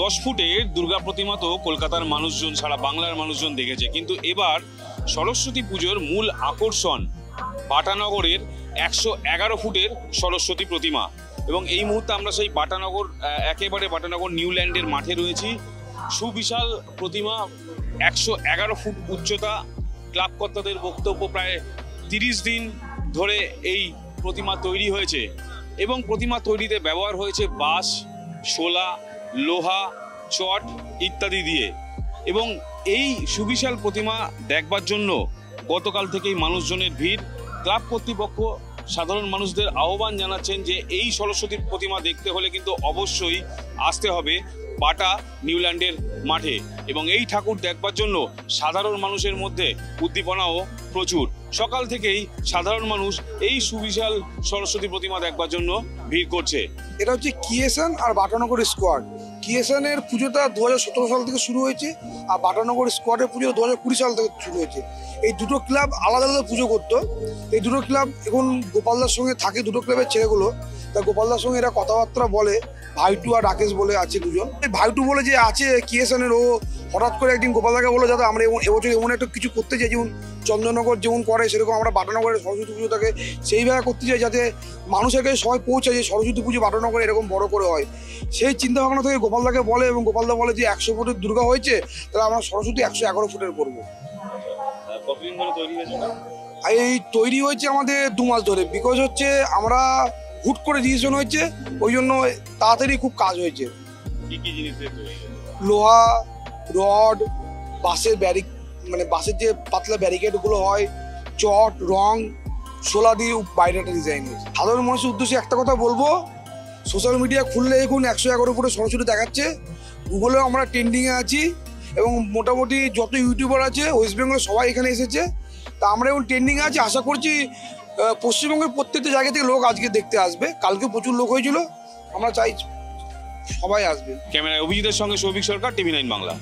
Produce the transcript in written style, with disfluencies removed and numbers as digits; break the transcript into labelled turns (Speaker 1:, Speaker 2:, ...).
Speaker 1: 10 ফুটের দুর্গা প্রতিমা তো কলকাতার মানুষজন, সারা বাংলার মানুষজন দেখেছে, কিন্তু এবার সরস্বতী পুজোর মূল আকর্ষণ বাটানগরের 111 ফুটের সরস্বতী প্রতিমা। এবং এই মুহূর্তে আমরা সেই একেবারে বাটানগর নিউল্যান্ডের মাঠে রয়েছি। সুবিশাল প্রতিমা, 111 ফুট উচ্চতা। ক্লাব কর্তাদের বক্তব্য প্রায় 30 দিন ধরে এই প্রতিমা তৈরি হয়েছে এবং প্রতিমা তৈরিতে ব্যবহার হয়েছে বাঁশ, শোলা, লোহা, চট ইত্যাদি দিয়ে। এবং এই সুবিশাল প্রতিমা দেখবার জন্য গতকাল থেকেই মানুষজনের ভিড়। ক্লাব কর্তৃপক্ষ সাধারণ মানুষদের আহ্বান জানাচ্ছেন যে এই সরস্বতীর প্রতিমা দেখতে হলে কিন্তু অবশ্যই আসতে হবে বাটা নিউল্যান্ডের মাঠে। এবং এই ঠাকুর দেখবার জন্য সাধারণ মানুষের মধ্যে উদ্দীপনাও প্রচুর। সকাল থেকেই সাধারণ মানুষ এই সুবিশাল সরস্বতী প্রতিমা দেখবার জন্য ভিড় করছে।
Speaker 2: এটা হচ্ছে কিয়েসান আর বাটানগর স্কোয়াড। কিয়েসানের পুজোটা 2017 সাল থেকে শুরু হয়েছে, আর বাটানগর স্কোয়াডের পুজো 2020 সাল থেকে শুরু হয়েছে। এই দুটো ক্লাব আলাদা আলাদা পুজো করতো। এই দুটো ক্লাব এখন গোপালদার সঙ্গে থাকে, দুটো ক্লাবের ছেলেগুলো। তা গোপালদার সঙ্গে এরা কথাবার্তা বলে। ভাইটু আর রাকেশ বলে আছে দুজন। এই ভাইটু বলে যে আছে কিয়েসানের, ও হঠাৎ করে একদিন গোপালদাকে বলে যাতে আমরা এবছর এমন একটা কিছু করতে চাই, যেমন চন্দ্রনগর যেমন করে সেরকম আমরা বাটানগরের সরস্বতী পুজোটাকে সেইভাবে করতে চাই, যাতে মানুষের কাছে সবাই পৌঁছায় যে সরস্বতী পুজো বাটানগরে এরকম বড় করে হয়। সেই চিন্তা ভাবনা থেকে গোপালদাকে বলে, এবং গোপালদা বলে যে 100 ফুটের দুর্গা হয়েছে, তাহলে আমরা সরস্বতী 111 ফুটের করবো।
Speaker 1: কতদিন ধরে তৈরি হয়েছে?
Speaker 2: এই তৈরি হয়েছে আমাদের 2 মাস ধরে। বিকজ হচ্ছে আমরা হুট করে ডিসিশন হয়েছে, ওই জন্য তাড়াতাড়ি খুব কাজ হয়েছে।
Speaker 1: কি কি জিনিস দিয়ে তৈরি?
Speaker 2: লোহা, রড, বাঁশের বাঁশের যে পাতলা ব্যারিকেডগুলো হয়, চট, রং, শোলা দিয়ে বাইরেটা ডিজাইন হয়েছে। সাধারণ মানুষের উদ্দেশ্যে একটা কথা বলবো, সোশ্যাল মিডিয়া খুললে এখন 111 ফুটে সরস্বতী দেখাচ্ছে। গুগলেও আমরা ট্রেন্ডিংয়ে আছি, এবং মোটামুটি যত ইউটিউবার আছে ওয়েস্ট বেঙ্গল সবাই এখানে এসেছে। তা আমরা এখন ট্রেন্ডিংয়ে আছি। আশা করছি পশ্চিমবঙ্গের প্রত্যেকটা জায়গা থেকে লোক আজকে দেখতে আসবে। কালকে প্রচুর লোক হয়েছিল, আমরা চাই সবাই আসবে।
Speaker 1: ক্যামেরায় অভিজিতের সঙ্গে সৌভিক সরকার, TV9 বাংলা।